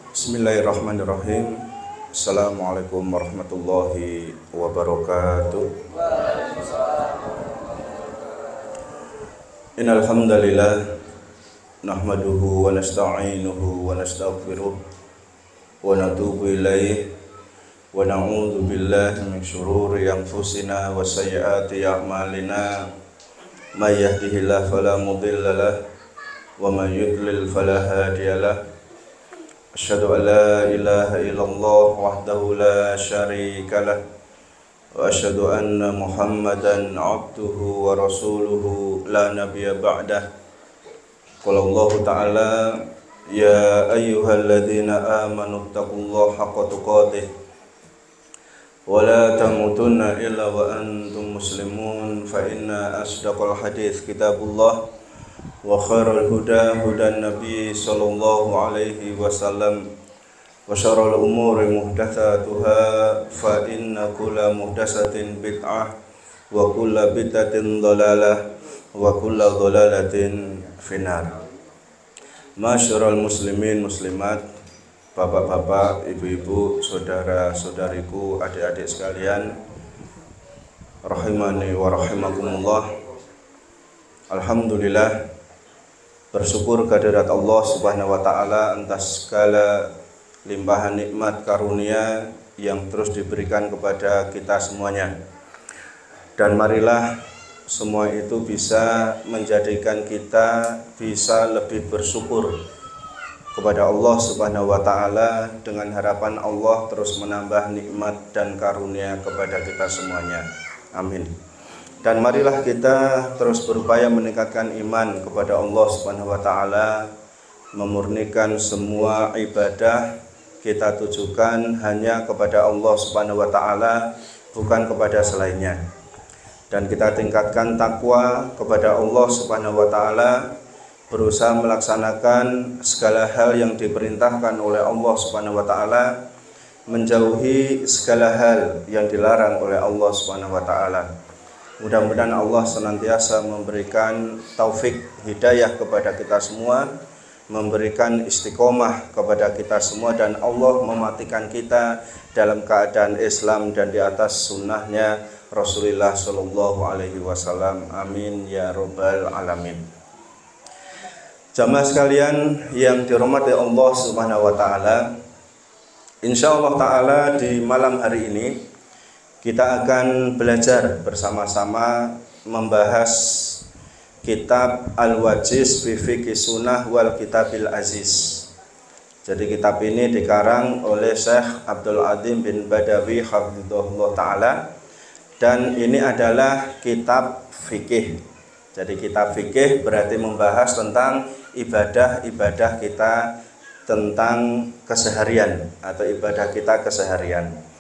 Bismillahirrahmanirrahim. Assalamualaikum warahmatullahi wabarakatuh. Innal hamdalillah nahmaduhu wa nasta'inuhu wa nastaghfiruh wa natubu ilaihi wa na'udzu billahi min syururi anfusina wa sayyiati a'malina. May yahdihillahu fala mudilla lahu wa may yudlil fala hadiya lahu. Asyhadu an la ilaha illallah wahdahu la syarika lah wa asyhadu anna Muhammadan abduhu wa rasuluhu la nabiyya ba'dah. Qala Allah ta'ala ya ayyuhalladzina amanu taqullaha haqqa tuqatih wa la tamutunna illa wa antum muslimun fa inna asdaqal hadits kitabullah wa khairal huda hudan nabi sallallahu alaihi wasallam wa syarrul umuri muhdatsatuha fa inna kulla muhdatsatin bid'ah wa kulla bid'atin dhalalah wa kulla dhalalatin finnar. Masyarul muslimin muslimat, bapak-bapak, ibu-ibu, saudara-saudariku, adik-adik sekalian, rahimani wa rahimakumullah. Alhamdulillah, bersyukur kehadirat Allah Subhanahu wa taala atas segala limpahan nikmat karunia yang terus diberikan kepada kita semuanya. Dan marilah semua itu bisa menjadikan kita bisa lebih bersyukur kepada Allah Subhanahu wa taala dengan harapan Allah terus menambah nikmat dan karunia kepada kita semuanya. Amin. Dan marilah kita terus berupaya meningkatkan iman kepada Allah Subhanahu wa taala, memurnikan semua ibadah kita tujukan hanya kepada Allah Subhanahu wa taala, bukan kepada selainnya. Dan kita tingkatkan takwa kepada Allah Subhanahu wa taala, berusaha melaksanakan segala hal yang diperintahkan oleh Allah Subhanahu wa taala, menjauhi segala hal yang dilarang oleh Allah Subhanahu wa taala. Mudah-mudahan Allah senantiasa memberikan taufik hidayah kepada kita semua, memberikan istiqomah kepada kita semua, dan Allah mematikan kita dalam keadaan Islam dan di atas sunnahnya Rasulullah Shallallahu Alaihi Wasallam. Amin ya robbal alamin. Jamaah sekalian yang dirahmati Allah Subhanahu Wa Taala, insya Allah Taala di malam hari ini kita akan belajar bersama-sama membahas kitab Al-Wajiz fi Fiqhi Sunnah wal Kitabil Aziz. Jadi kitab ini dikarang oleh Syekh Abdul Adzim bin Badawi hafizahullah ta'ala, dan ini adalah kitab fikih. Jadi kitab fikih berarti membahas tentang ibadah-ibadah kita, tentang keseharian atau ibadah kita keseharian.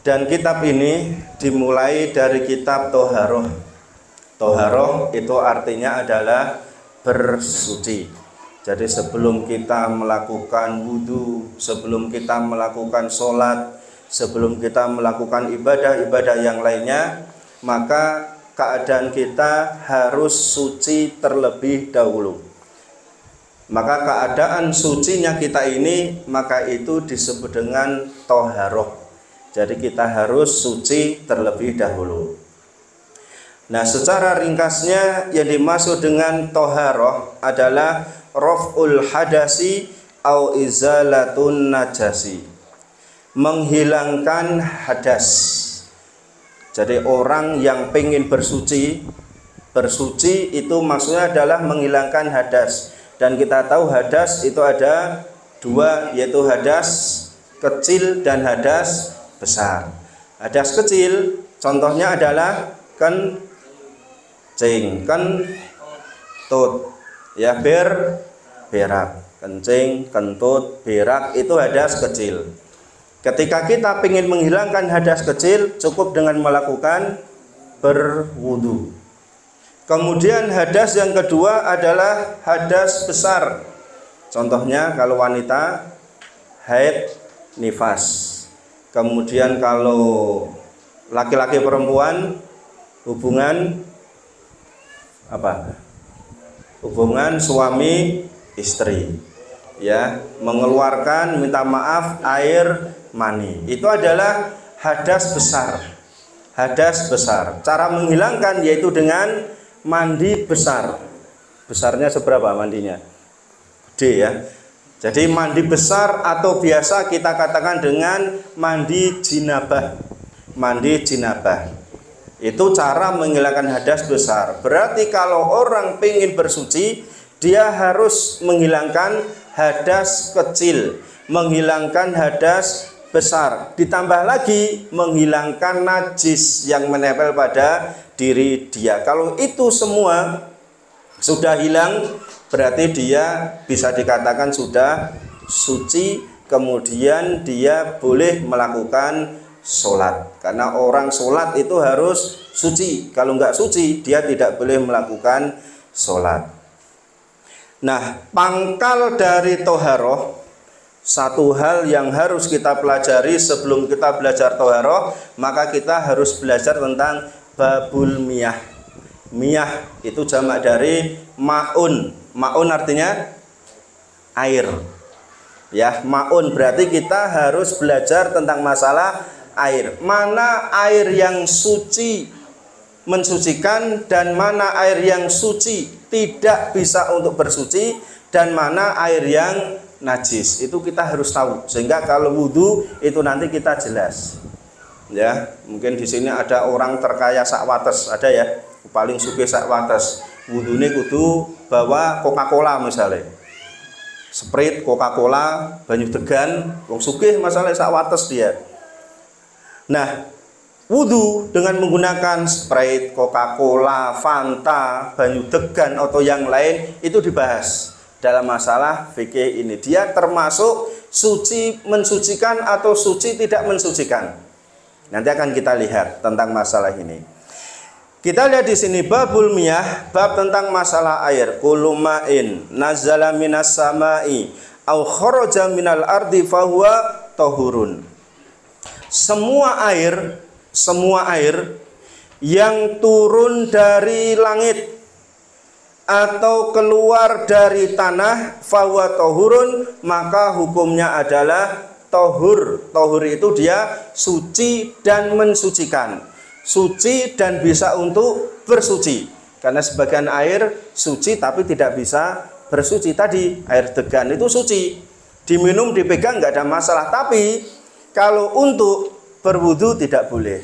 Dan kitab ini dimulai dari kitab Toharoh. Toharoh itu artinya adalah bersuci. Jadi sebelum kita melakukan wudhu, sebelum kita melakukan sholat, sebelum kita melakukan ibadah-ibadah yang lainnya, maka keadaan kita harus suci terlebih dahulu. Maka keadaan sucinya kita ini, maka itu disebut dengan Toharoh. Jadi kita harus suci terlebih dahulu. Nah, secara ringkasnya yang dimaksud dengan toharoh adalah raf'ul hadasi au izalatun najasi, menghilangkan hadas. Jadi orang yang pengen bersuci itu maksudnya adalah menghilangkan hadas. Dan kita tahu hadas itu ada dua, yaitu hadas kecil dan hadas besar. Hadas kecil contohnya adalah kencing, kentut, ya, berak, kencing, kentut, berak, itu hadas kecil. Ketika kita ingin menghilangkan hadas kecil, cukup dengan melakukan berwudu. Kemudian hadas yang kedua adalah hadas besar. Contohnya kalau wanita haid nifas. Kemudian kalau laki-laki perempuan hubungan hubungan suami istri. ya, mengeluarkan, minta maaf, air mani. Itu adalah hadas besar. Hadas besar. Cara menghilangkan yaitu dengan mandi besar. Besarnya seberapa mandinya? D ya. Jadi mandi besar atau biasa kita katakan dengan mandi jinabah. Mandi jinabah. Itu cara menghilangkan hadas besar. Berarti kalau orang ingin bersuci, dia harus menghilangkan hadas kecil, menghilangkan hadas besar, ditambah lagi menghilangkan najis yang menempel pada diri dia. Kalau itu semua sudah hilang, berarti dia bisa dikatakan sudah suci. Kemudian dia boleh melakukan sholat, karena orang sholat itu harus suci. Kalau nggak suci, dia tidak boleh melakukan sholat. Nah, pangkal dari toharoh, satu hal yang harus kita pelajari sebelum kita belajar toharoh, maka kita harus belajar tentang babul miyah. Miyah itu jamak dari ma'un. Ma'un artinya air. Ya, ma'un berarti kita harus belajar tentang masalah air. Mana air yang suci mensucikan dan mana air yang suci tidak bisa untuk bersuci, dan mana air yang najis. Itu kita harus tahu, sehingga kalau wudhu itu nanti kita jelas. Ya, mungkin di sini ada orang terkaya sakwates, ada ya, paling sugih sakwates. Wudhunya kudu bawa Coca-Cola misalnya, Sprite, Coca-Cola, banyu degan, wong sugih masalah sakwates dia. Nah, wudhu dengan menggunakan Sprite, Coca-Cola, Fanta, banyu degan atau yang lain itu dibahas dalam masalah fikih ini. Dia termasuk suci mensucikan atau suci tidak mensucikan. Nanti akan kita lihat tentang masalah ini. Kita lihat di sini babul miyah, bab tentang masalah air. Kullu ma'in nazala minas sama'i au kharaja minal ardi fahuwa tahurun. Semua air yang turun dari langit atau keluar dari tanah, fahuwa tahurun, maka hukumnya adalah tahur. Tahur itu dia suci dan mensucikan, suci dan bisa untuk bersuci. Karena sebagian air suci tapi tidak bisa bersuci. Tadi air degan itu suci, diminum, dipegang nggak ada masalah. Tapi kalau untuk berwudu tidak boleh.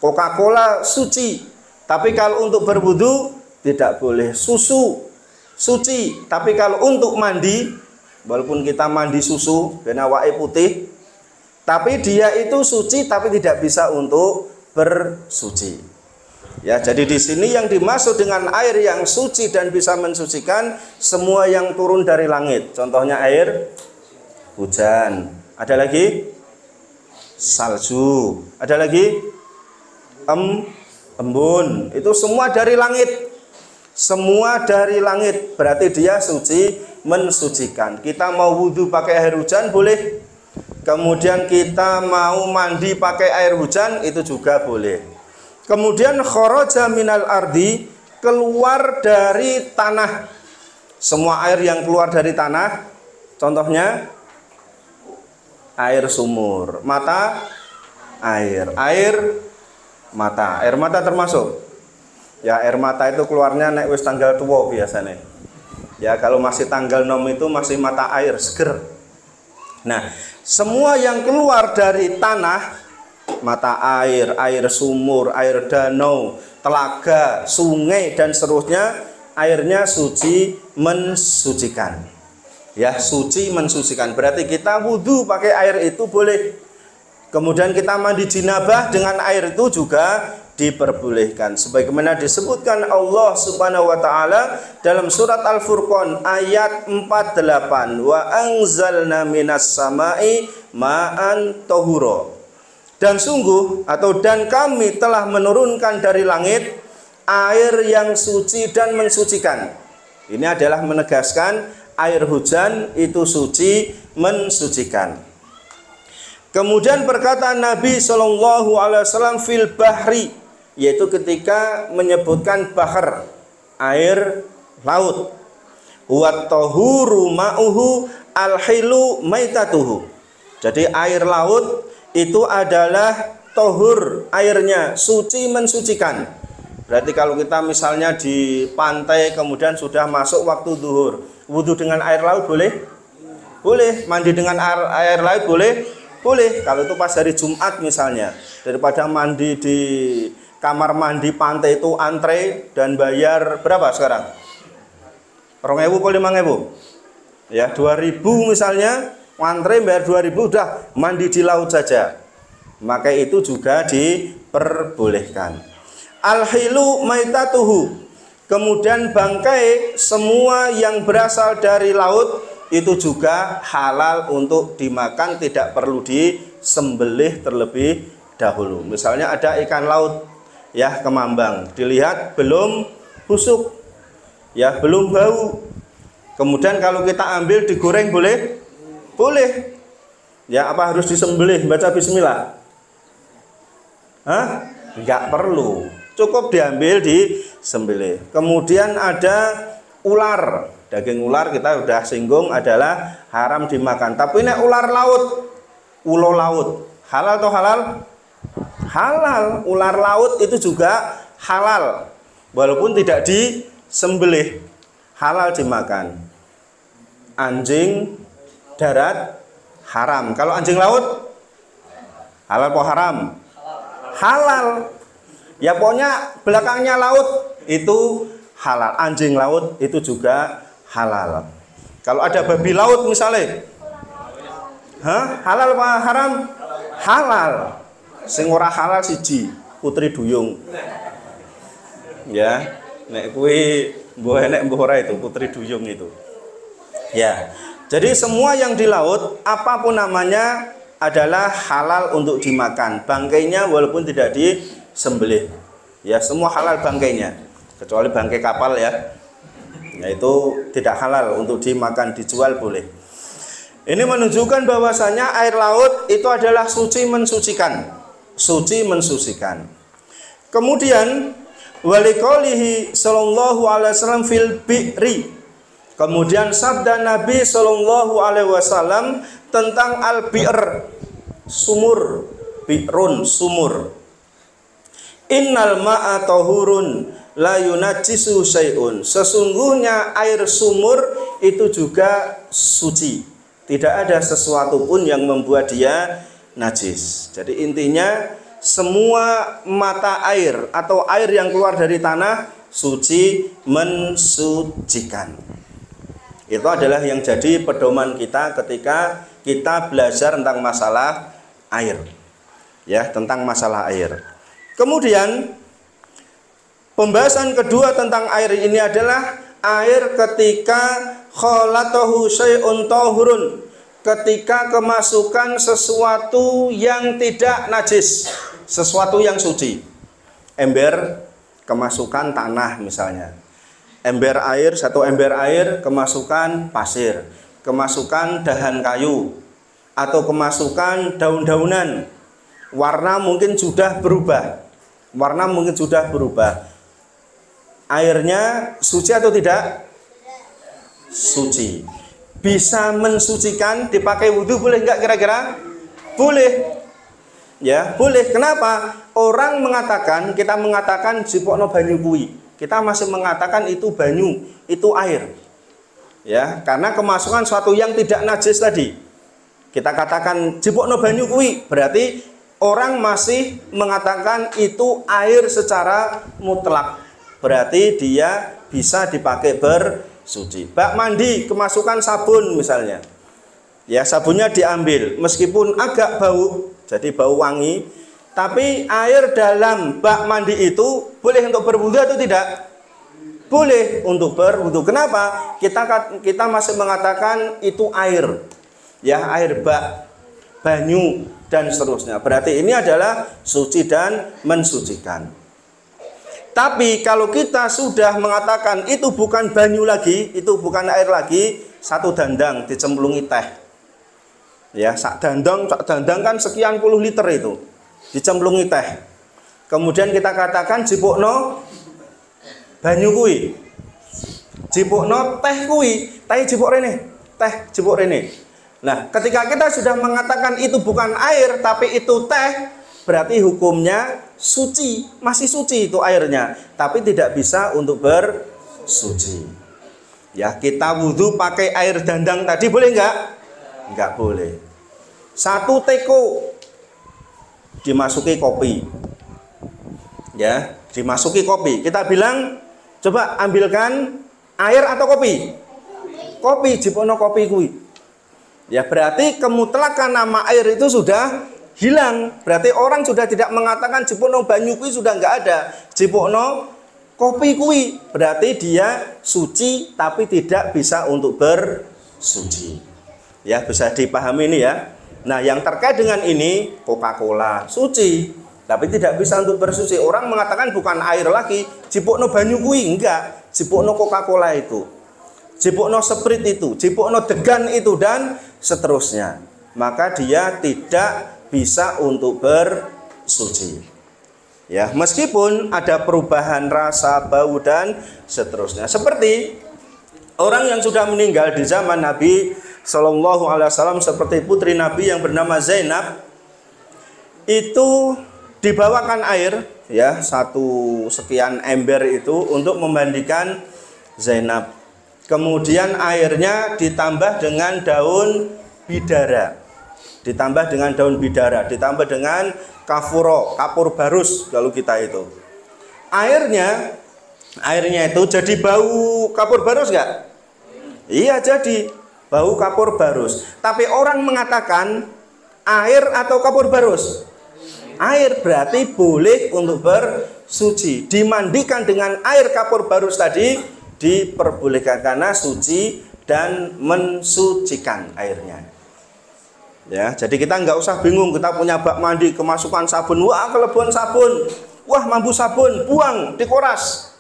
Coca-Cola suci, tapi kalau untuk berwudu tidak boleh. Susu suci, tapi kalau untuk mandi, walaupun kita mandi susu karena wae putih, tapi dia itu suci tapi tidak bisa untuk bersuci. Ya, jadi di sini yang dimaksud dengan air yang suci dan bisa mensucikan semua yang turun dari langit. Contohnya air hujan. Ada lagi salju, ada lagi embun. Itu semua dari langit. Semua dari langit, berarti dia suci mensucikan. Kita mau wudhu pakai air hujan boleh. Kemudian kita mau mandi pakai air hujan itu juga boleh. Kemudian kharaja minal ardi, keluar dari tanah. Semua air yang keluar dari tanah, contohnya air sumur, mata air, mata. Air mata termasuk. Ya, air mata itu keluarnya nek wis tanggal tua biasanya. Ya, kalau masih tanggal 6 itu masih mata air seger. Nah, semua yang keluar dari tanah, mata air, air sumur, air danau, telaga, sungai dan seterusnya, airnya suci mensucikan. Ya, suci mensucikan. Berarti kita wudhu pakai air itu boleh. Kemudian kita mandi jinabah dengan air itu juga diperbolehkan. Sebagaimana disebutkan Allah Subhanahu wa taala dalam surat Al-Furqan ayat 48, wa anzalna minas sama'i ma'an tahura. Dan sungguh dan kami telah menurunkan dari langit air yang suci dan mensucikan. Ini adalah menegaskan air hujan itu suci mensucikan. Kemudian perkataan Nabi SAW fil bahri, yaitu ketika menyebutkan bahar, air laut. Wa tahuru ma'uhu al-hilu maitatuhu. Jadi air laut itu adalah tohur, airnya suci mensucikan. Berarti kalau kita misalnya di pantai kemudian sudah masuk waktu zuhur, wudu dengan air laut boleh? Boleh. Mandi dengan air laut boleh? Boleh. Kalau itu pas hari Jumat misalnya, daripada mandi di kamar mandi pantai itu antre dan bayar berapa sekarang? 2.000 atau 5.000? Ya, 2.000 misalnya, antre bayar 2.000, udah mandi di laut saja. Maka itu juga diperbolehkan. Al-hilu maitatuhu. Kemudian bangkai semua yang berasal dari laut itu juga halal untuk dimakan, tidak perlu disembelih terlebih dahulu. Misalnya ada ikan laut ya kemambang, dilihat belum busuk, ya belum bau. Kemudian kalau kita ambil digoreng boleh? Boleh. Ya apa harus disembelih, baca bismillah? Hah? Enggak perlu. Cukup diambil disembelih. Kemudian ada ular. Daging ular kita sudah singgung adalah haram dimakan. Tapi ini ular laut, ulo laut, halal atau halal? Halal. Ular laut itu juga halal, walaupun tidak disembelih, halal dimakan. Anjing darat haram. Kalau anjing laut halal atau haram? Halal. Ya pokoknya belakangnya laut itu halal. Anjing laut itu juga halal. Kalau ada babi laut misalnya, halal apa haram? Halal. Sing ora halal siji, putri duyung. Ya, nek kuwi mbuh enek mbuh ora itu putri duyung itu. Ya. Jadi semua yang di laut apapun namanya adalah halal untuk dimakan. Bangkainya walaupun tidak disembelih. Ya, semua halal bangkainya. Kecuali bangkai kapal ya. Yaitu tidak halal untuk dimakan, dijual boleh. Ini menunjukkan bahwasanya air laut itu adalah suci mensucikan. Suci mensucikan. Kemudian waliqaulihi sallallahu alaihi wasallam fil bi'ri. Kemudian sabda Nabi sallallahu alaihi wasallam tentang al-bi'r, sumur, bi'run, sumur. Innal ma'a tahurun la yunajjisu syai'un. Sesungguhnya air sumur itu juga suci. Tidak ada sesuatu pun yang membuat dia najis. Jadi intinya semua mata air atau air yang keluar dari tanah suci mensucikan. Itu adalah yang jadi pedoman kita ketika kita belajar tentang masalah air. Ya, tentang masalah air. Kemudian pembahasan kedua tentang air ini adalah air ketika khalatahu syai'un tahurun, ketika kemasukan sesuatu yang tidak najis, sesuatu yang suci. Ember kemasukan tanah misalnya. Ember air, satu ember air kemasukan pasir, kemasukan dahan kayu, atau kemasukan daun-daunan. Warna mungkin sudah berubah. Warna mungkin sudah berubah. Airnya suci atau tidak? Suci. Bisa mensucikan, dipakai wudhu boleh nggak kira-kira? Boleh. Ya, boleh. Kenapa? Orang mengatakan, kita mengatakan jipokno banyu kuwi. Kita masih mengatakan itu banyu, itu air. Ya, karena kemasukan suatu yang tidak najis tadi. Kita katakan jipokno banyu kuwi, berarti orang masih mengatakan itu air secara mutlak. Berarti dia bisa dipakai bersuci. Bak mandi kemasukan sabun misalnya. Ya, sabunnya diambil meskipun agak bau, jadi bau wangi, tapi air dalam bak mandi itu boleh untuk berwudu atau tidak? Boleh untuk berwudu. Kenapa? Kita masih mengatakan itu air. Ya, air bak, banyu dan seterusnya. Berarti ini adalah suci dan mensucikan. Tapi kalau kita sudah mengatakan itu bukan banyu lagi, itu bukan air lagi, satu dandang dicemplungi teh. Ya, sak dandang kan sekian puluh liter itu. Dicemplungi teh. Kemudian kita katakan jipukno banyu kuwi. Jipukno teh kuwi, teh jipuk rene. teh jebuk rene. Nah, ketika kita sudah mengatakan itu bukan air tapi itu teh, berarti hukumnya suci, masih suci itu airnya, tapi tidak bisa untuk bersuci. Ya, kita wudhu pakai air dandang tadi boleh enggak? Enggak boleh. Satu teko dimasuki kopi. Ya, dimasuki kopi. Kita bilang, coba ambilkan air atau kopi? Kopi, jipono kopi kuwi. Ya, berarti kemutlakan nama air itu sudah hilang. Berarti orang sudah tidak mengatakan jipono banyu kuwi, sudah enggak ada. Jipono kopi kuwi, berarti dia suci tapi tidak bisa untuk bersuci. Ya, bisa dipahami ini ya. Nah, yang terkait dengan ini Coca-Cola suci tapi tidak bisa untuk bersuci. Orang mengatakan bukan air lagi, jipukno banyu kuwi, enggak. Jipukno Coca-Cola itu, jipukno Sprite itu, jipukno degan itu dan seterusnya. Maka dia tidak bisa untuk bersuci. Ya, meskipun ada perubahan rasa, bau dan seterusnya. Seperti orang yang sudah meninggal di zaman Nabi Shallallahu Alaihi Wasallam, seperti putri Nabi yang bernama Zainab, itu dibawakan air, ya, satu sekian ember itu untuk memandikan Zainab. Kemudian airnya ditambah dengan daun bidara, ditambah dengan daun bidara, ditambah dengan kafuro, kapur barus kalau kita itu. Airnya itu jadi bau kapur barus enggak? Iya, jadi bau kapur barus. Tapi orang mengatakan air atau kapur barus? Air, berarti boleh untuk bersuci. Dimandikan dengan air kapur barus tadi diperbolehkan karena suci dan mensucikan airnya. Ya, jadi kita nggak usah bingung, kita punya bak mandi kemasukan sabun, wah kelebihan sabun, wah mampu sabun, buang dikoras.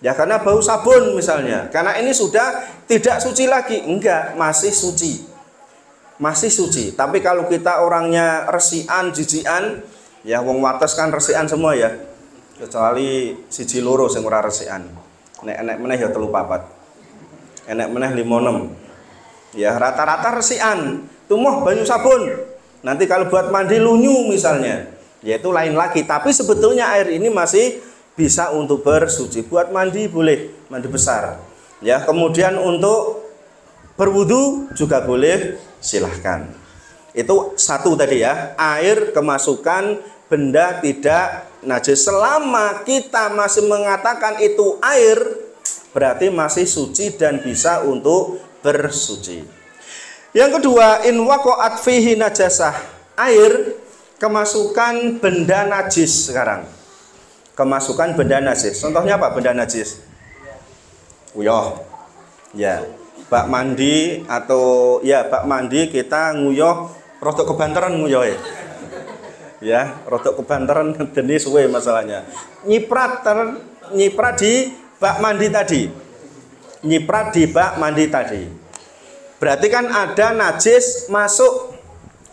Ya, karena bau sabun misalnya, karena ini sudah tidak suci lagi. Enggak, masih suci, masih suci. Tapi kalau kita orangnya resian, jijian, ya wong wates kan resian semua ya, kecuali siji loro sing ora resian. Nek meneh ya 3 4, enek meneh 5 6. Ya, rata-rata resian. Tumoh banyu sabun. Nanti kalau buat mandi lunyu misalnya, yaitu lain lagi. Tapi sebetulnya air ini masih bisa untuk bersuci. Buat mandi boleh, mandi besar. Ya, kemudian untuk berwudu juga boleh, silahkan. Itu satu tadi ya, air kemasukan benda tidak najis. Selama kita masih mengatakan itu air, berarti masih suci dan bisa untuk bersuci. Yang kedua, in waqa'at fihi najasah, air kemasukan benda najis. Sekarang kemasukan benda najis. Contohnya apa benda najis? Uyah. Ya, bak mandi atau ya bak mandi kita nguyuh rodok kebanteran nguyuh. Ya, rodok kebanteran deni suwe masalahnya. Nyiprat di bak mandi tadi. Nyiprat di bak mandi tadi. Berarti kan ada najis masuk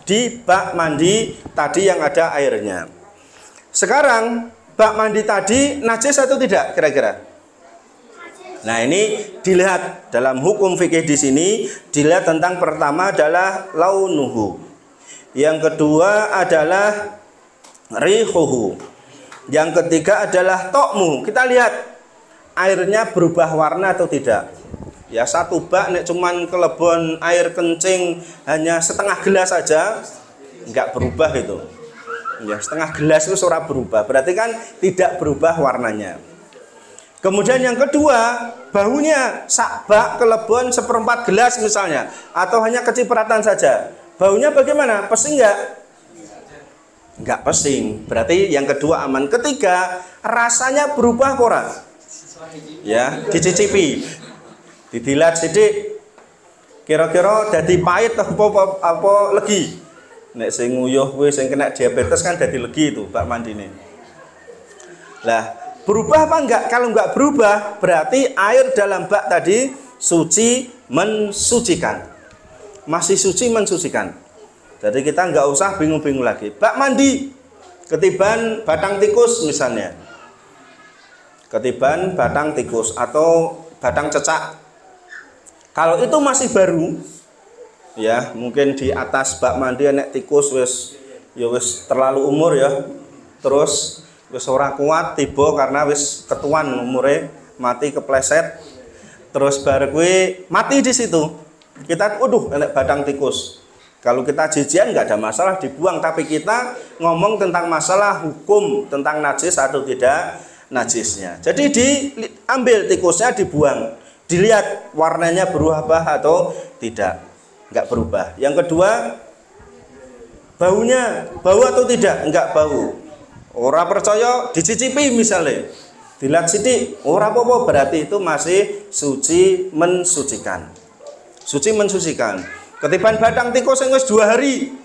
di bak mandi tadi yang ada airnya. Sekarang bak mandi tadi najis atau tidak kira-kira? Nah, ini dilihat dalam hukum fikih di sini, dilihat tentang pertama adalah launuhu. Yang kedua adalah rihuhu. Yang ketiga adalah tokmu. Kita lihat airnya berubah warna atau tidak. Ya, satu bak nek cuman kelebon air kencing hanya setengah gelas saja enggak berubah itu. Ya, setengah gelas itu ora berubah. Berarti kan tidak berubah warnanya. Kemudian yang kedua, baunya sak bak kelebon 1/4 gelas misalnya, atau hanya kecipratan saja. Baunya bagaimana? Pesing enggak? Enggak pesing. Berarti yang kedua aman. Ketiga, rasanya berubah ora? Ya, dicicipi. Didilat sidik. Kira-kira dadi pahit apa legi? Nek sing nguyuh kuwi sing kena diabetes kan dadi legi itu bak mandine. Lah, berubah apa enggak? Kalau enggak berubah, berarti air dalam bak tadi suci mensucikan. Masih suci mensucikan. Jadi kita enggak usah bingung-bingung lagi. Bak mandi ketiban batang tikus misalnya. Ketiban batang tikus atau batang cecak. Kalau itu masih baru, ya mungkin di atas bak mandi nek tikus wis terlalu umur ya, terus wis ora kuat tiba karena wis ketuan umure, mati kepleset, terus bar kuwi mati di situ. Kita waduh enek batang tikus. Kalau kita jijian nggak ada masalah dibuang, tapi kita ngomong tentang masalah hukum tentang najis atau tidak najisnya. Jadi diambil tikusnya dibuang, dilihat warnanya berubah atau tidak, nggak berubah. Yang kedua, baunya bau atau tidak, nggak bau. Ora percaya dicicipi misalnya, dilihat sidik, ora apa-apa, berarti itu masih suci mensucikan. Suci mensucikan. Ketiban batang tikus yang wis 2 hari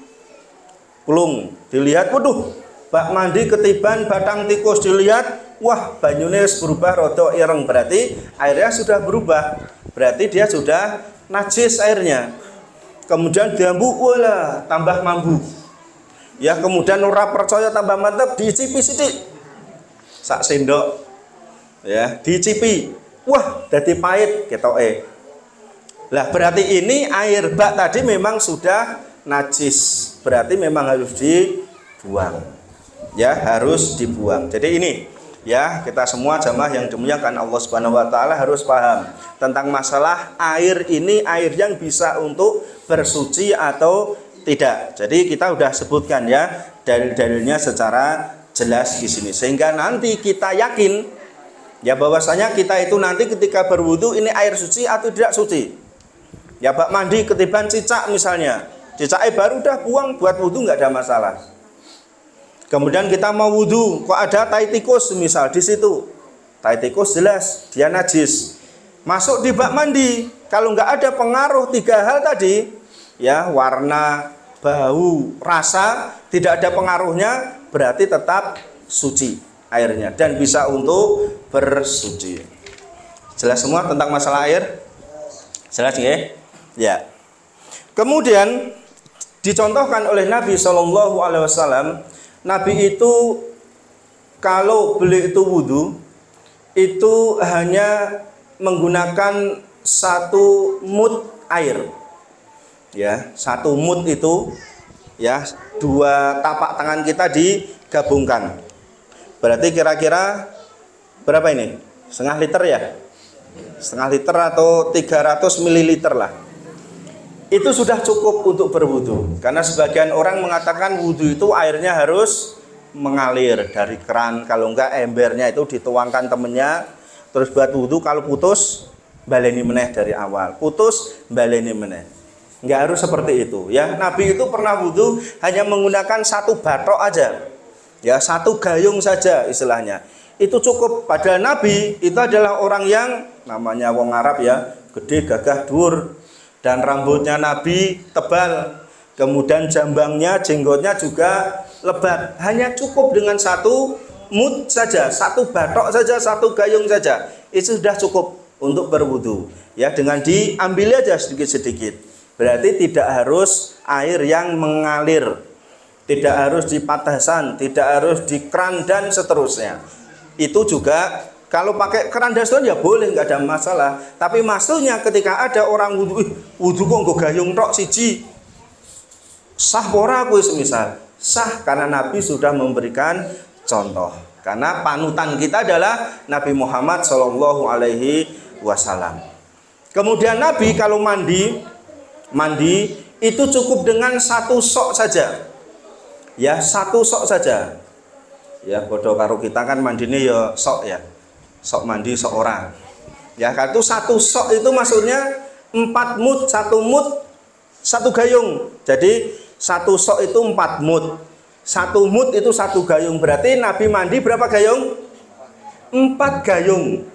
plung, dilihat, waduh, bak mandi ketiban batang tikus, dilihat, wah banyune wis berubah rada ireng, berarti airnya sudah berubah, berarti dia sudah najis airnya. Kemudian diambu, wala tambah mambu. Ya kemudian ora percaya tambah mantep, dicipi sidik, sak sendok, ya dicipi, wah dadi pahit ketoke. Lah berarti ini air bak tadi memang sudah najis, berarti memang harus dibuang, ya harus dibuang. Jadi ini ya kita semua jamaah yang dimuliakan Allah Subhanahu Wa Taala harus paham tentang masalah air ini, air yang bisa untuk bersuci atau tidak. Jadi kita sudah sebutkan ya dalil-dalilnya secara jelas di sini, sehingga nanti kita yakin ya bahwasanya kita itu nanti ketika berwudu ini air suci atau tidak suci. Ya bak mandi ketiban cicak misalnya, cicaknya baru udah buang, buat wudhu nggak ada masalah. Kemudian kita mau wudhu, kok ada tai tikus misal di situ, tai tikus jelas dia najis, masuk di bak mandi. Kalau nggak ada pengaruh 3 hal tadi, ya warna, bau, rasa, tidak ada pengaruhnya, berarti tetap suci airnya dan bisa untuk bersuci. Jelas semua tentang masalah air? Jelas ya? Ya. Kemudian dicontohkan oleh Nabi Shallallahu Alaihi Wasallam, Nabi itu kalau beliau itu wudhu itu hanya menggunakan 1 mud air, ya 1 mud itu ya 2 tapak tangan kita digabungkan, berarti kira-kira berapa ini? Setengah liter ya, setengah liter atau 300 ml lah. Itu sudah cukup untuk berwudu, karena sebagian orang mengatakan wudu itu airnya harus mengalir dari keran, kalau enggak embernya itu dituangkan temennya, terus buat wudu, kalau putus baleni meneh dari awal, putus baleni meneh. Enggak harus seperti itu ya. Nabi itu pernah wudu hanya menggunakan 1 batok aja, ya 1 gayung saja istilahnya, itu cukup. Padahal Nabi itu adalah orang yang namanya wong Arab ya, gede, gagah, dhuwur, dan rambutnya Nabi tebal, kemudian jambangnya, jenggotnya juga lebat. Hanya cukup dengan 1 mud saja, 1 batok saja, 1 gayung saja, itu sudah cukup untuk berwudu ya, dengan diambil aja sedikit-sedikit. Berarti tidak harus air yang mengalir, tidak harus di patasan, tidak harus di keran dan seterusnya. Itu juga kalau pakai keran dasar ya boleh, nggak ada masalah. Tapi maksudnya ketika ada orang wudhu kok nggo gayung tok siji, sah ora kuwi semisal? Sah karena Nabi sudah memberikan contoh. Karena panutan kita adalah Nabi Muhammad Shallallahu Alaihi Wasallam. Kemudian Nabi kalau mandi itu cukup dengan 1 sok saja, ya 1 sok saja. Ya bodoh karo kita kan mandine ya sok ya, sok mandi sok orang. Ya kan itu 1 sok itu maksudnya 4 mud, 1 mud 1 gayung. Jadi 1 sok itu 4 mud, 1 mud itu 1 gayung. Berarti Nabi mandi berapa gayung? 4 gayung.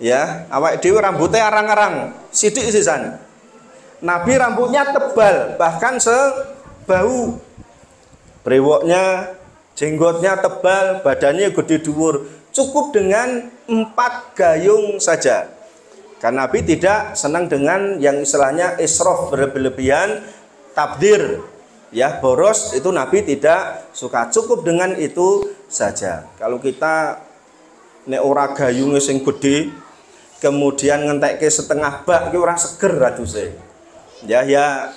Ya, awak dhewe rambutnya arang-arang, sidik sisan. Nabi rambutnya tebal, bahkan sebau. Brewoknya, jenggotnya tebal, badannya gede dhuwur. Cukup dengan 4 gayung saja. Karena Nabi tidak senang dengan yang istilahnya israf, berlebihan, tabdir, ya boros, itu Nabi tidak suka. Cukup dengan itu saja. Kalau kita nek ora gayunge sing gede, kemudian ngentekke setengah bak ki ora seger aduse. Ya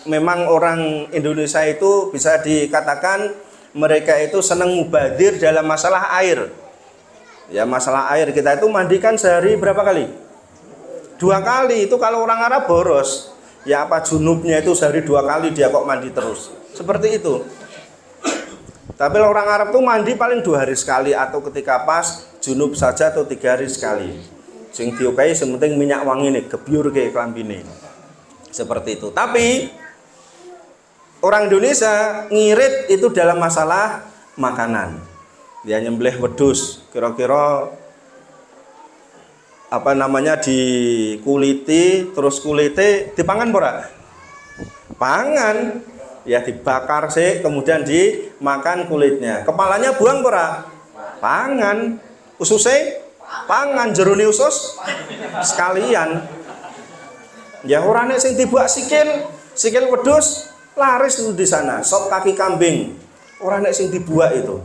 memang orang Indonesia itu bisa dikatakan mereka itu senang mubadir dalam masalah air. Ya masalah air, kita itu mandikan sehari berapa kali? 2 kali. Itu kalau orang Arab boros. Ya apa junubnya itu sehari 2 kali dia kok mandi terus. Seperti itu. Tapi orang Arab tuh mandi paling 2 hari sekali, atau ketika pas junub saja atau 3 hari sekali. Sing diokai sementing minyak wangi nih, gebyur ke klambine. Seperti itu. Tapi orang Indonesia ngirit itu dalam masalah makanan. Dia nyembelih wedhus, kira-kira apa namanya dikuliti, terus kulite dipangan ora? Pangan. Ya dibakar sih, kemudian dimakan kulitnya. Kepalanya buang ora? Pangan. Ususnya pangan, jerone usus sekalian. Ya orane sing dibuak sikil wedhus laris itu di sana. Sop kaki kambing. Ora nek sing dibuak itu.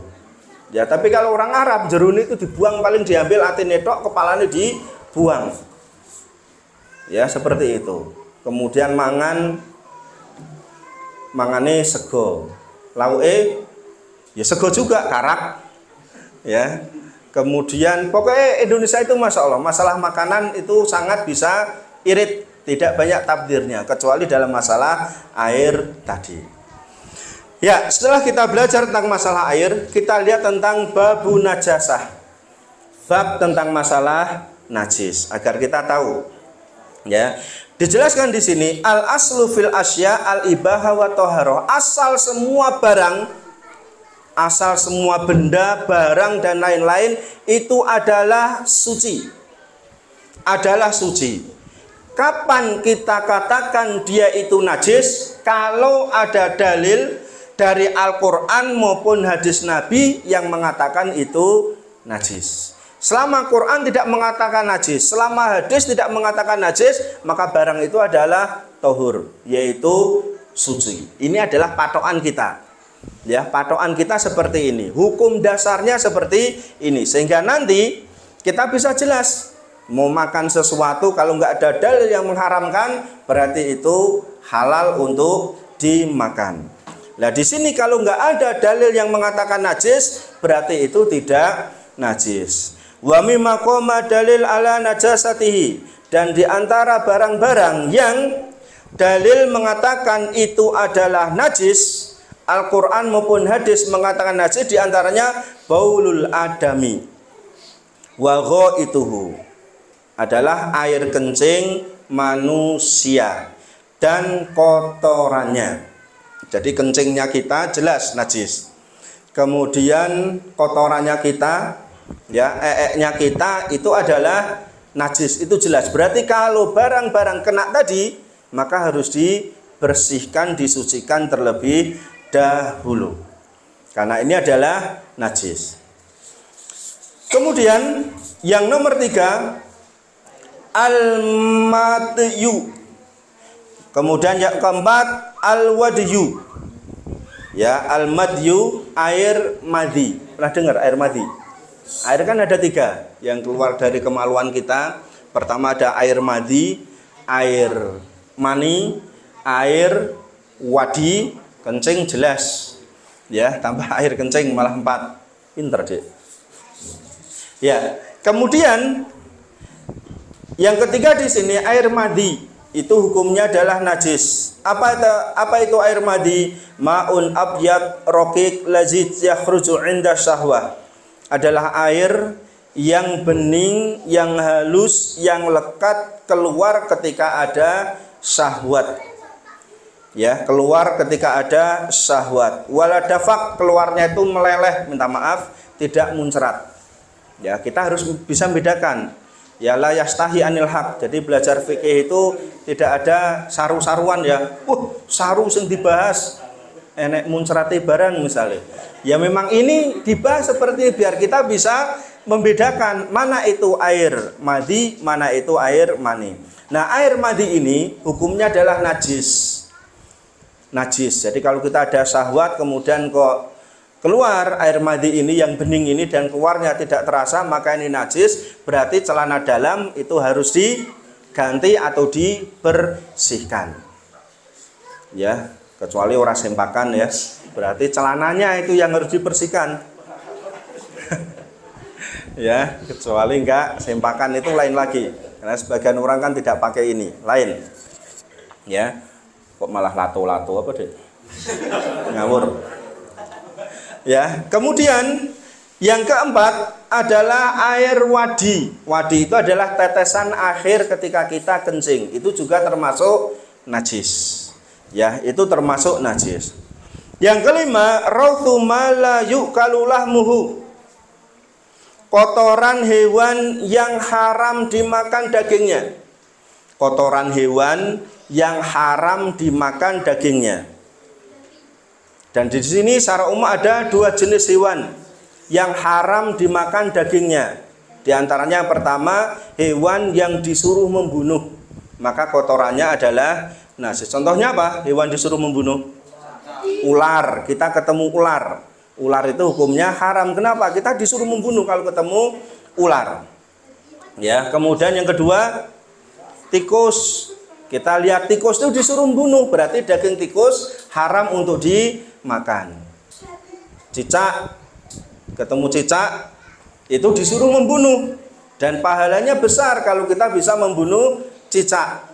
Ya tapi kalau orang Arab jerone itu dibuang, paling diambil atine tok, kepalanya dibuang. Ya seperti itu. Kemudian mangane sego, lauke ya sego juga, karak ya. Kemudian pokoknya Indonesia itu masya Allah masalah makanan itu sangat bisa irit, tidak banyak takdirnya kecuali dalam masalah air tadi. Ya setelah kita belajar tentang masalah air, kita lihat tentang babu najasah, bab tentang masalah najis, agar kita tahu ya. Dijelaskan di sini al aslu fil asya al ibaha wa toharoh. Asal semua barang, asal semua benda, barang dan lain-lain itu adalah suci. Adalah suci. Kapan kita katakan dia itu najis? Kalau ada dalil dari Al-Quran maupun hadis Nabi yang mengatakan itu najis. Selama Quran tidak mengatakan najis, selama hadis tidak mengatakan najis, maka barang itu adalah tohur, yaitu suci. Ini adalah patokan kita. Ya, patokan kita seperti ini. Hukum dasarnya seperti ini. Sehingga nanti kita bisa jelas mau makan sesuatu kalau nggak ada dalil yang mengharamkan, berarti itu halal untuk dimakan. Nah, di sini kalau nggak ada dalil yang mengatakan najis, berarti itu tidak najis. Wa mimma qama dalil ala najasatihi, dan di antara barang-barang yang dalil mengatakan itu adalah najis, Al-Quran maupun hadis mengatakan najis, di antaranya baulul adami wa ghaituhu, adalah air kencing manusia dan kotorannya. Jadi kencingnya kita jelas najis, kemudian kotorannya kita, ya eeknya kita itu adalah najis, itu jelas. Berarti kalau barang-barang kena tadi, maka harus dibersihkan, disucikan terlebih dahulu, karena ini adalah najis. Kemudian yang nomor 3 al-madyu. Kemudian yang keempat al-wadyu. Ya, al-madyu air madhi. Pernah dengar air madhi? Air kan ada 3 yang keluar dari kemaluan kita. Pertama ada air madhi, air mani, air wadi, kencing jelas. Ya, tambah air kencing malah 4. Pinter, Dek. Ya, kemudian yang ketiga di sini air madhi. Itu hukumnya adalah najis. Apa itu air madhi? Ma'un abyad raqiq lazid yakhruju 'inda syahwah. Adalah air yang bening, yang halus, yang lekat, keluar ketika ada syahwat. Ya, keluar ketika ada syahwat. Waladafak, keluarnya itu meleleh, minta maaf, tidak muncrat. Ya, kita harus bisa membedakan. Ya la yastahi anil haq. Jadi belajar fikih itu tidak ada saru-saruan ya. Saru sing dibahas enek muncrate barang misalnya. Ya memang ini dibahas seperti biar kita bisa membedakan mana itu air madhi, mana itu air mani. Nah, air madhi ini hukumnya adalah najis. Najis. Jadi kalau kita ada syahwat kemudian kok keluar air madi ini yang bening ini dan keluarnya tidak terasa, maka ini najis, berarti celana dalam itu harus diganti atau dibersihkan. Ya, kecuali orang sempakan ya, berarti celananya itu yang harus dibersihkan. Ya, kecuali enggak sempakan itu lain lagi. Karena sebagian orang kan tidak pakai ini, lain. Ya, kok malah lato-lato apa deh? Ngawur. Ya, kemudian yang keempat adalah air wadi. Wadi itu adalah tetesan akhir ketika kita kencing. Itu juga termasuk najis. Ya, itu termasuk najis. Yang kelima, rauthu ma la yu'kalu lahmuhu. Kotoran hewan yang haram dimakan dagingnya. Kotoran hewan yang haram dimakan dagingnya. Dan di sini secara umum ada dua jenis hewan yang haram dimakan dagingnya. Di antaranya yang pertama, hewan yang disuruh membunuh, maka kotorannya adalah najis. Contohnya apa? Hewan disuruh membunuh? Ular. Kita ketemu ular. Ular itu hukumnya haram. Kenapa? Kita disuruh membunuh kalau ketemu ular. Ya, kemudian yang kedua, tikus. Kita lihat tikus itu disuruh membunuh, berarti daging tikus haram untuk dimakan. Cicak, ketemu cicak itu disuruh membunuh dan pahalanya besar kalau kita bisa membunuh cicak.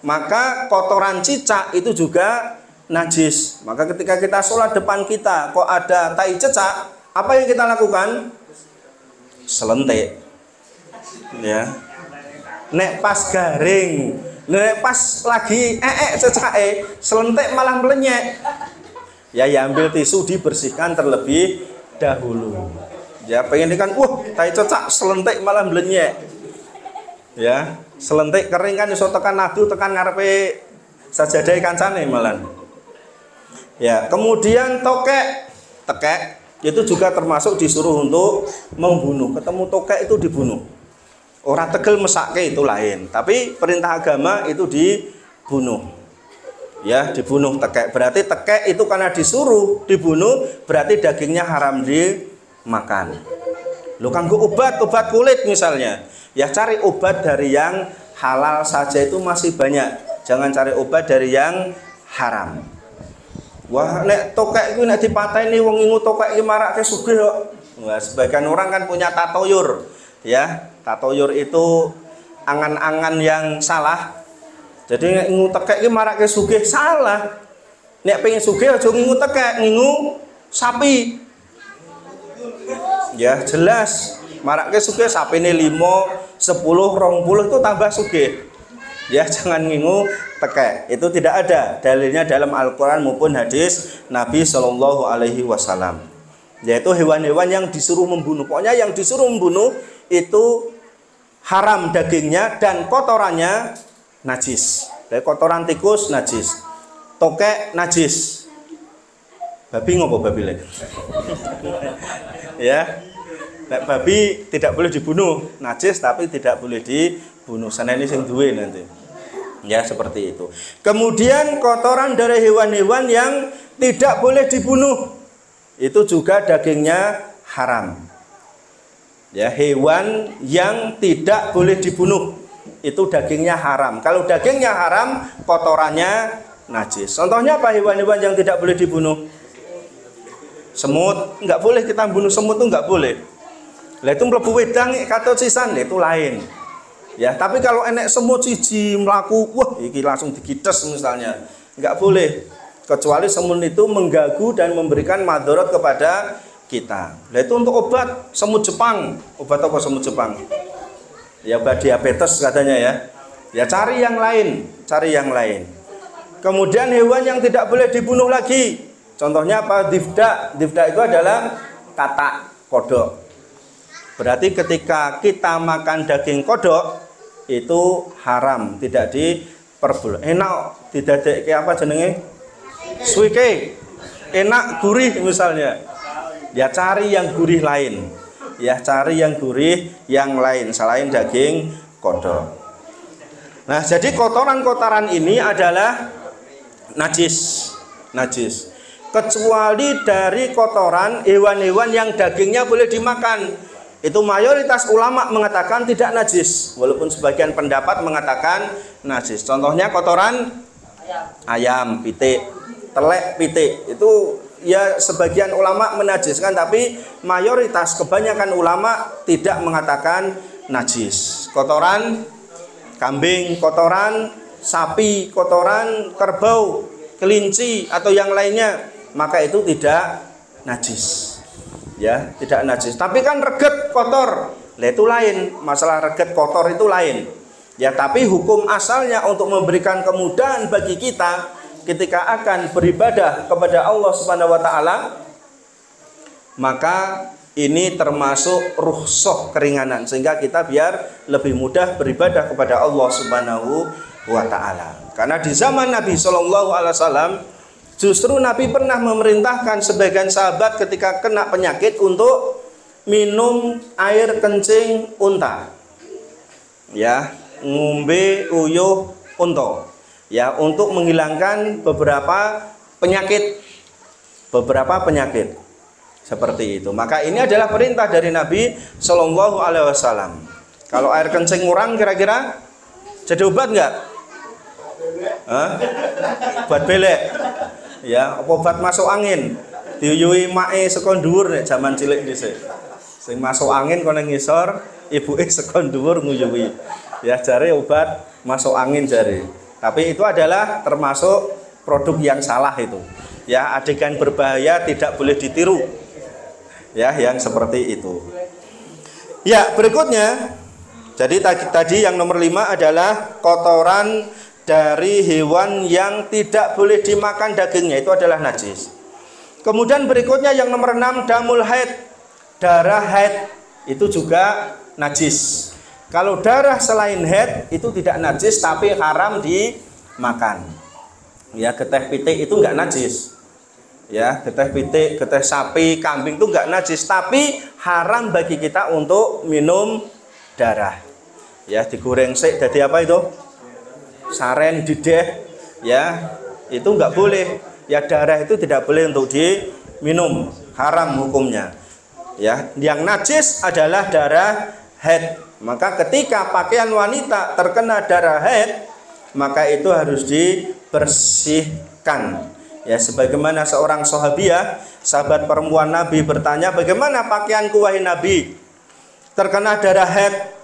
Maka kotoran cicak itu juga najis. Maka ketika kita sholat depan kita kok ada tai cicak, apa yang kita lakukan? Selentik. Ya. Nek pas garing, nek pas lagi cecake, selentik malah melenyek. Ya, ambil tisu dibersihkan terlebih dahulu. Ya, pengen kan, tai cecak selentik malah melenyek. Ya, selentik kering kan iso tekan nadu, tekan ngarepe sajadah kancane malah. Ya, kemudian tokek, tekek itu juga termasuk disuruh untuk membunuh. Ketemu tokek itu dibunuh. Orang tegel mesake itu lain, tapi perintah agama itu dibunuh. Ya, dibunuh tekek. Berarti tekek itu karena disuruh dibunuh, berarti dagingnya haram dimakan. Lo kanggo obat kulit misalnya, ya cari obat dari yang halal saja, itu masih banyak. Jangan cari obat dari yang haram. Wah, nek tokek itu nek dipateni wong ingu tokek iki marake sugih kok. Wah, sebagian orang kan punya tatoyur. Ya, tatoyur itu angan-angan yang salah. Jadi nek ngingu tekek iki marake sugih, salah. Nek pengen sugih aja ngingu tekek, ngingu sapi. Ya, jelas marake sugih, sapine 5, 10, 20 itu tambah sugih. Ya, jangan ngingu tekek. Itu tidak ada dalilnya dalam Al-Qur'an maupun hadis Nabi Shallallahu alaihi wasallam. Yaitu hewan-hewan yang disuruh membunuh. Pokoknya yang disuruh membunuh itu haram dagingnya dan kotorannya najis. Dari kotoran tikus najis, tokek najis. Babi ngopo babi lek? Ya, babi tidak boleh dibunuh, najis tapi tidak boleh dibunuh. Sana ini sing duwe nanti. Ya, seperti itu. Kemudian kotoran dari hewan-hewan yang tidak boleh dibunuh, itu juga dagingnya haram. Ya, hewan yang tidak boleh dibunuh itu dagingnya haram. Kalau dagingnya haram, kotorannya najis. Contohnya apa hewan-hewan yang tidak boleh dibunuh? Semut, nggak boleh kita bunuh semut, itu nggak boleh. Lah itu mlebu wedang kata sisan, itu lain. Ya, tapi kalau enek semut siji mlaku, wah iki langsung digites misalnya, nggak boleh. Kecuali semut itu mengganggu dan memberikan madharat kepada kita. Nah, itu untuk obat semut Jepang. Obat apa semut Jepang? Ya, obat diabetes katanya ya. Ya, cari yang lain, cari yang lain. Kemudian hewan yang tidak boleh dibunuh lagi. Contohnya apa? Difda. Difda itu adalah katak, kodok. Berarti ketika kita makan daging kodok itu haram, tidak diperbolehkan. Enak didadekke apa jenenge? Suike. Enak gurih misalnya. Ya, cari yang gurih lain. Ya, cari yang gurih yang lain selain daging kodok. Nah, jadi kotoran-kotoran ini adalah najis. Najis. kecuali dari kotoran hewan-hewan yang dagingnya boleh dimakan. Itu mayoritas ulama mengatakan tidak najis, walaupun sebagian pendapat mengatakan najis. Contohnya kotoran ayam, pitik, telek, pitik. Itu ya sebagian ulama menajiskan, tapi mayoritas kebanyakan ulama tidak mengatakan najis. Kotoran kambing, kotoran sapi, kotoran kerbau, kelinci atau yang lainnya, maka itu tidak najis. Ya, tidak najis. Tapi kan reget kotor, lah itu lain. Masalah reget kotor itu lain. Ya, tapi hukum asalnya untuk memberikan kemudahan bagi kita ketika akan beribadah kepada Allah Subhanahu wa taala, maka ini termasuk rukhsah, keringanan, sehingga kita biar lebih mudah beribadah kepada Allah Subhanahu wa taala. Karena di zaman Nabi sallallahu alaihi wasallam justru Nabi pernah memerintahkan sebagian sahabat ketika kena penyakit untuk minum air kencing unta. Ya, ngombe uyuh unta. Ya, untuk menghilangkan beberapa penyakit. Seperti itu. Maka ini adalah perintah dari Nabi Shallallahu alaihi wasallam. Kalau air kencing kurang kira-kira jadi obat enggak? Obat belek. Ya, obat masuk angin. Diuyuhi mae saka dhuwur nek jaman cilik dhisik. Sing masuk angin kono ngisor, ibuke saka dhuwur nguyuhi. Ya, jare obat masuk angin jare. Tapi itu adalah termasuk produk yang salah itu. Ya, adegan berbahaya tidak boleh ditiru. Ya, yang seperti itu. Ya, berikutnya. Jadi tadi yang nomor 5 adalah kotoran dari hewan yang tidak boleh dimakan dagingnya, itu adalah najis. Kemudian berikutnya yang nomor 6, damul haid, darah haid, itu juga najis. Kalau darah selain haid itu tidak najis tapi haram dimakan. Ya, geteh pitik itu enggak najis. Ya, geteh pitik, geteh sapi, kambing itu enggak najis, tapi haram bagi kita untuk minum darah. Ya, digoreng sik jadi apa itu? Saren, dideh, ya, itu enggak boleh. Ya, darah itu tidak boleh untuk diminum, haram hukumnya. Ya, yang najis adalah darah haid. Maka ketika pakaian wanita terkena darah haid, maka itu harus dibersihkan. Ya, sebagaimana seorang sahabiah, sahabat perempuan Nabi bertanya, "Bagaimana pakaianku wahai Nabi? Terkena darah haid.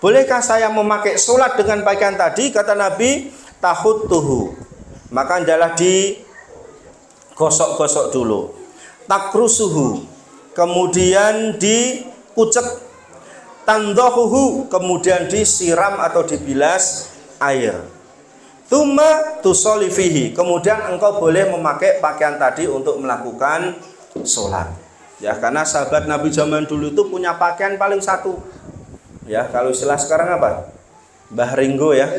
Bolehkah saya memakai sholat dengan pakaian tadi?" Kata Nabi, "Tahuttuhu." Maka adalah digosok-gosok dulu. Takrusuhu, kemudian dikucek. Tandahuhu, kemudian disiram atau dibilas air. Tsumma tusolli fihi, kemudian engkau boleh memakai pakaian tadi untuk melakukan sholat. Ya, karena sahabat Nabi zaman dulu itu punya pakaian paling satu. Ya, kalau istilah sekarang apa? Mbah Ringgo ya.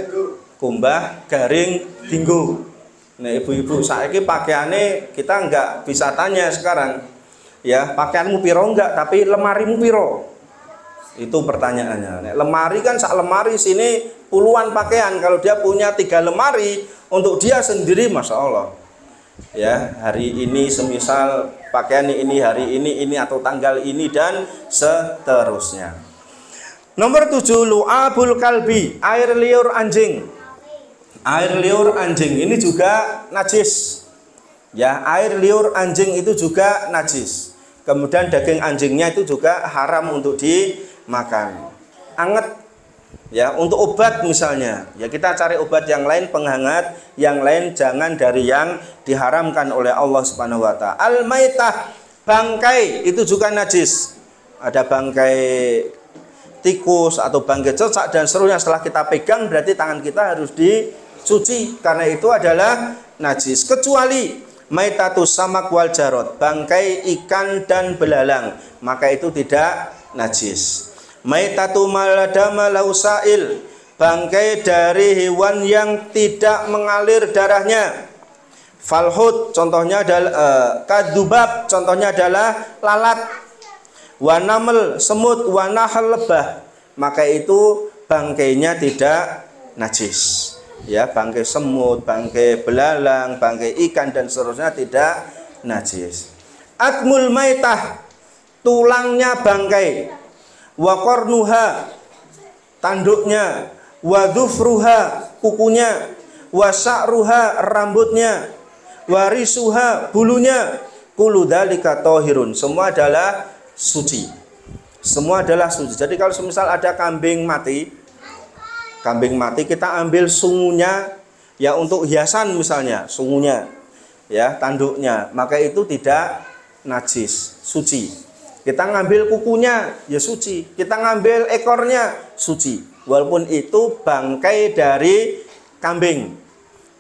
Kumbah, garing, dinggo. Nah, ibu-ibu saiki pakaiannya kita enggak bisa tanya sekarang. Ya, pakaianmu piro enggak, tapi lemarimu piro? Itu pertanyaannya. Nah, lemari kan sak lemari sini puluhan pakaian. Kalau dia punya 3 lemari untuk dia sendiri, masya Allah. Ya, hari ini semisal pakaian ini, hari ini atau tanggal ini dan seterusnya. Nomor 7, lu'abul kalbi, air liur anjing. Air liur anjing ini juga najis. Ya, air liur anjing itu juga najis. Kemudian daging anjingnya itu juga haram untuk dimakan. Anget. Ya, untuk obat misalnya. Ya, kita cari obat yang lain penghangat, yang lain jangan dari yang diharamkan oleh Allah Subhanahu wa taala. Al-maitah, bangkai itu juga najis. Ada bangkai tikus atau bangkai cecak dan seterusnya, setelah kita pegang berarti tangan kita harus dicuci karena itu adalah najis. Kecuali maitatus samak wal jarod, bangkai ikan dan belalang, maka itu tidak najis. Maitatu maladama lausail, bangkai dari hewan yang tidak mengalir darahnya. Falhut contohnya adalah kadubab, contohnya adalah lalat. Wanamel, semut, wanahal lebah, maka itu bangkainya tidak najis. Ya, bangkai semut, bangkai belalang, bangkai ikan dan seterusnya tidak najis. Akmul maitah, tulangnya bangkai. Wa qarnuha, tanduknya. Wa dhufruha, kukunya. Wa sya'ruha, rambutnya. Wa risuha, bulunya. Kullu dzalika thahirun, semua adalah suci. Semua adalah suci. Jadi kalau semisal ada kambing mati kita ambil sungunya ya untuk hiasan misalnya, sungunya ya, tanduknya, maka itu tidak najis, suci. Kita ngambil kukunya ya suci, kita ngambil ekornya suci, walaupun itu bangkai dari kambing.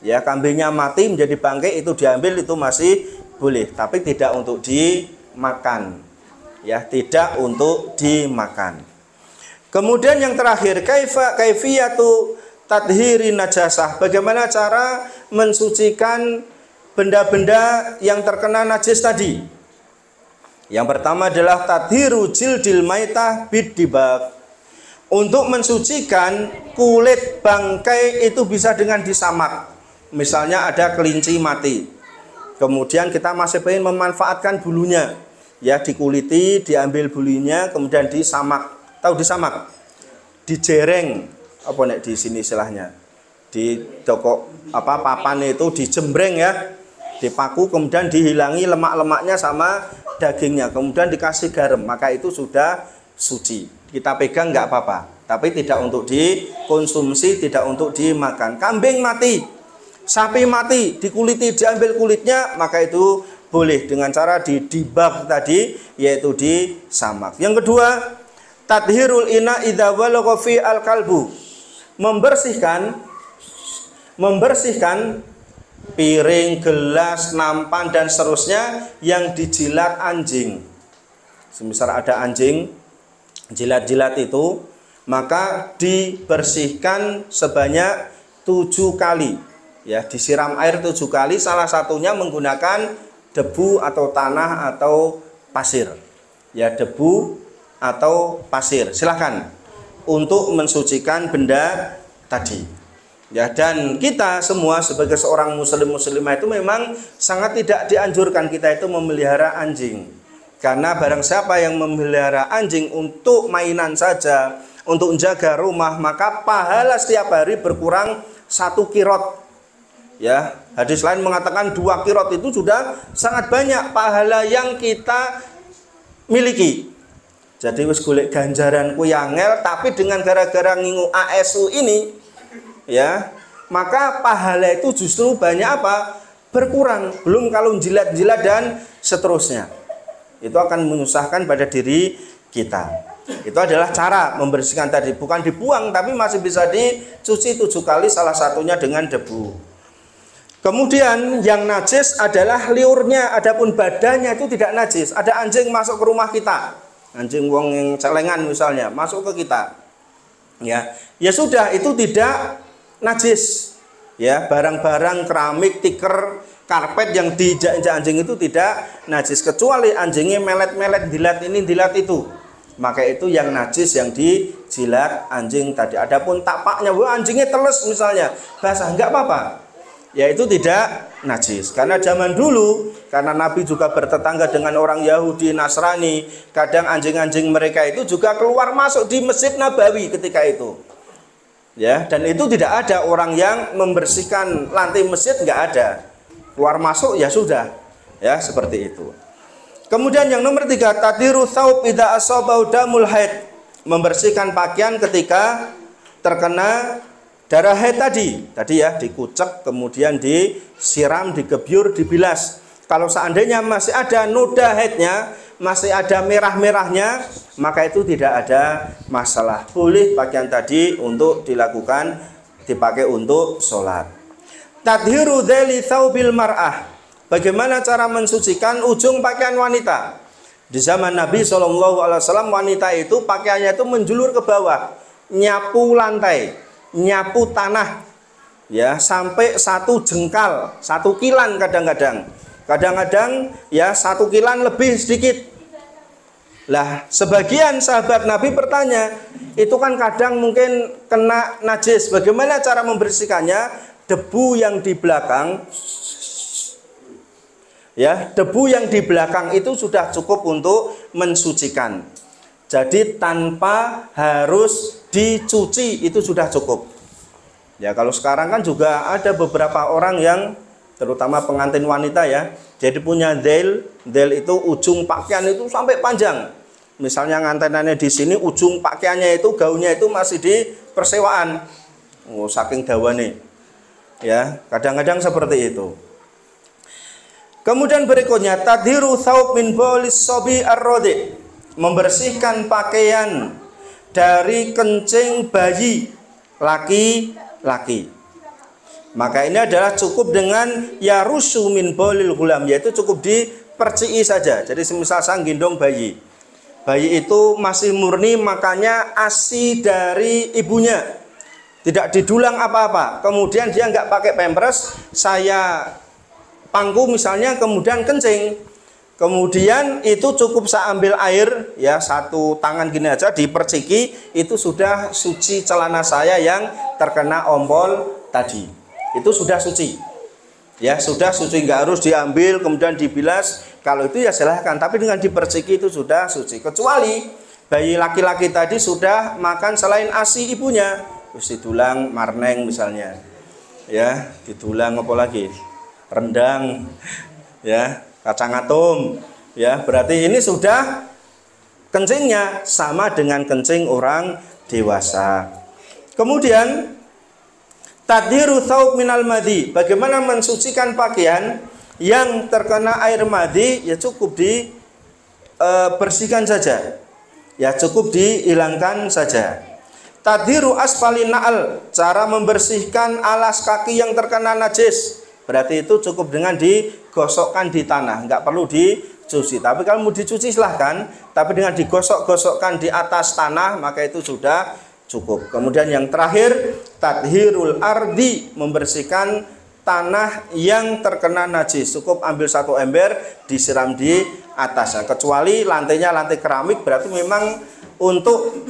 Ya, kambingnya mati menjadi bangkai, itu diambil, itu masih boleh, tapi tidak untuk dimakan. Ya, tidak untuk dimakan. Kemudian yang terakhir, kaifiyatu tadhiri najasah. Bagaimana cara mensucikan benda-benda yang terkena najis tadi? Yang pertama adalah tadhiru jildil maitah bidibab. Untuk mensucikan kulit bangkai itu bisa dengan disamak. Misalnya ada kelinci mati, kemudian kita masih ingin memanfaatkan bulunya, ya dikuliti, diambil bulunya, kemudian disamak. Tahu disamak? Dijereng, apa nek di sini istilahnya? Di toko papan itu dijembreng ya, dipaku, kemudian dihilangi lemak-lemaknya sama dagingnya, kemudian dikasih garam, maka itu sudah suci. Kita pegang nggak apa-apa, tapi tidak untuk dikonsumsi, tidak untuk dimakan. Kambing mati, sapi mati, dikuliti, diambil kulitnya, maka itu boleh dengan cara didibak tadi, yaitu disamak. Yang kedua, tadhirul ina idza walagha fi al-kalbu. Membersihkan piring, gelas, nampan dan seterusnya yang dijilat anjing. Semisal ada anjing jilat-jilat itu, maka dibersihkan sebanyak 7 kali. Ya, disiram air 7 kali, salah satunya menggunakan debu atau tanah atau pasir. Ya, debu atau pasir. Silahkan untuk mensucikan benda tadi. Ya, dan kita semua sebagai seorang muslimah itu memang sangat tidak dianjurkan kita itu memelihara anjing. Karena barang siapa yang memelihara anjing untuk mainan saja, untuk menjaga rumah, maka pahala setiap hari berkurang 1 kirot. Ya, hadis lain mengatakan 2 kirot itu sudah sangat banyak pahala yang kita miliki. Jadi wis golek ganjaran ku yangel, tapi dengan gara-gara ngingu ASU ini, ya, maka pahala itu justru banyak apa? Berkurang. Belum kalau jilat-jilat dan seterusnya. Itu akan menyusahkan pada diri kita. Itu adalah cara membersihkan tadi, bukan dibuang, tapi masih bisa dicuci 7 kali, salah satunya dengan debu. Kemudian yang najis adalah liurnya, adapun badannya itu tidak najis. Ada anjing masuk ke rumah kita, anjing wong yang celengan misalnya, masuk ke kita. Ya sudah, itu tidak najis. Ya, barang-barang keramik, tikar, karpet yang diinjak-injak anjing itu tidak najis, kecuali anjingnya melet-melet, dilat ini, dilat itu. Maka itu yang najis yang dijilat anjing tadi. Adapun tapaknya, anjingnya teles misalnya, basah, enggak apa-apa. Ya itu tidak najis. Karena zaman dulu, karena Nabi juga bertetangga dengan orang Yahudi, Nasrani, kadang anjing-anjing mereka itu juga keluar masuk di Masjid Nabawi ketika itu. Ya, dan itu tidak ada orang yang membersihkan lantai masjid, enggak ada. Keluar masuk ya sudah. Ya, seperti itu. Kemudian yang nomor 3, tadhiru tsaub idza asabau damul haid. Membersihkan pakaian ketika terkena darah haid tadi ya, dikucek, kemudian disiram, digebyur, dibilas. Kalau seandainya masih ada noda haidnya, masih ada merah-merahnya, maka itu tidak ada masalah. Boleh pakaian tadi untuk dilakukan, dipakai untuk sholat. Tadhiru dzali tsaubil mar'ah. Bagaimana cara mensucikan ujung pakaian wanita? Di zaman Nabi SAW, wanita itu pakaiannya itu menjulur ke bawah, nyapu lantai, nyapu tanah, ya, sampai 1 jengkal, 1 kilan kadang-kadang ya 1 kilan lebih sedikit. Lah, sebagian sahabat Nabi bertanya, itu kan kadang mungkin kena najis, bagaimana cara membersihkannya? Debu yang di belakang Ya, debu yang di belakang itu sudah cukup untuk mensucikan. Jadi tanpa harus dicuci itu sudah cukup. Ya, kalau sekarang kan juga ada beberapa orang yang terutama pengantin wanita ya, jadi punya del itu ujung pakaian itu sampai panjang. Misalnya ngantenannya di sini, ujung pakaiannya itu, gaunnya itu masih di persewaan. Oh, saking dawane. Ya, kadang-kadang seperti itu. Kemudian berikutnya tadhiru thawb min baulis sobi ar-rodi, membersihkan pakaian dari kencing bayi laki-laki. Maka ini adalah cukup dengan yarusu min baulil gulam, yaitu cukup diperciki saja. Jadi semisal sang gendong bayi, bayi itu masih murni, makanya ASI dari ibunya, tidak didulang apa-apa. Kemudian dia nggak pakai pampers, saya pangku misalnya, kemudian kencing, kemudian itu cukup saya ambil air ya, satu tangan gini aja diperciki, itu sudah suci celana saya yang terkena ompol tadi, itu sudah suci ya, sudah suci, nggak harus diambil kemudian dibilas. Kalau itu ya silahkan, tapi dengan diperciki itu sudah suci. Kecuali bayi laki-laki tadi sudah makan selain ASI ibunya, terus didulang marneng misalnya ya, didulang apa lagi, rendang ya, kacang atom ya, berarti ini sudah kencingnya sama dengan kencing orang dewasa. Kemudian tadhiru thawb minal madhi, bagaimana mensucikan pakaian yang terkena air madhi, ya cukup dibersihkan saja ya, cukup dihilangkan saja. Tadhiru asfalin na'al, cara membersihkan alas kaki yang terkena najis, berarti itu cukup dengan digosokkan di tanah, nggak perlu dicuci. Tapi kalau mau dicuci silahkan, tapi dengan digosok-gosokkan di atas tanah maka itu sudah cukup. Kemudian yang terakhir tadhirul ardi, membersihkan tanah yang terkena najis, cukup ambil satu ember disiram di atasnya. Kecuali lantainya lantai keramik, berarti memang untuk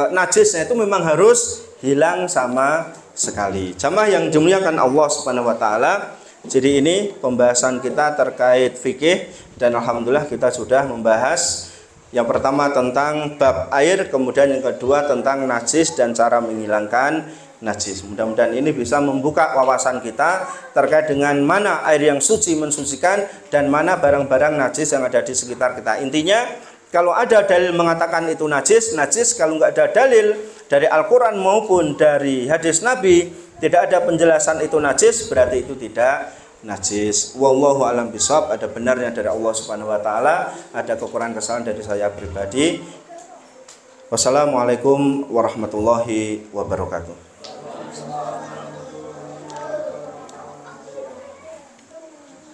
najisnya itu memang harus hilang sama sekali. Jamaah yang dimuliakan Allah Subhanahu wa taala, jadi ini pembahasan kita terkait fikih, dan alhamdulillah kita sudah membahas yang pertama tentang bab air, kemudian yang kedua tentang najis dan cara menghilangkan najis. Mudah-mudahan ini bisa membuka wawasan kita terkait dengan mana air yang suci mensucikan dan mana barang-barang najis yang ada di sekitar kita. Intinya kalau ada dalil mengatakan itu najis, najis. Kalau nggak ada dalil dari Al-Quran maupun dari hadis Nabi, tidak ada penjelasan itu najis, berarti itu tidak najis. Wallahu a'lam bishawab. Ada benarnya dari Allah Subhanahu wa taala, ada kekurangan kesalahan dari saya pribadi. Wassalamualaikum warahmatullahi wabarakatuh.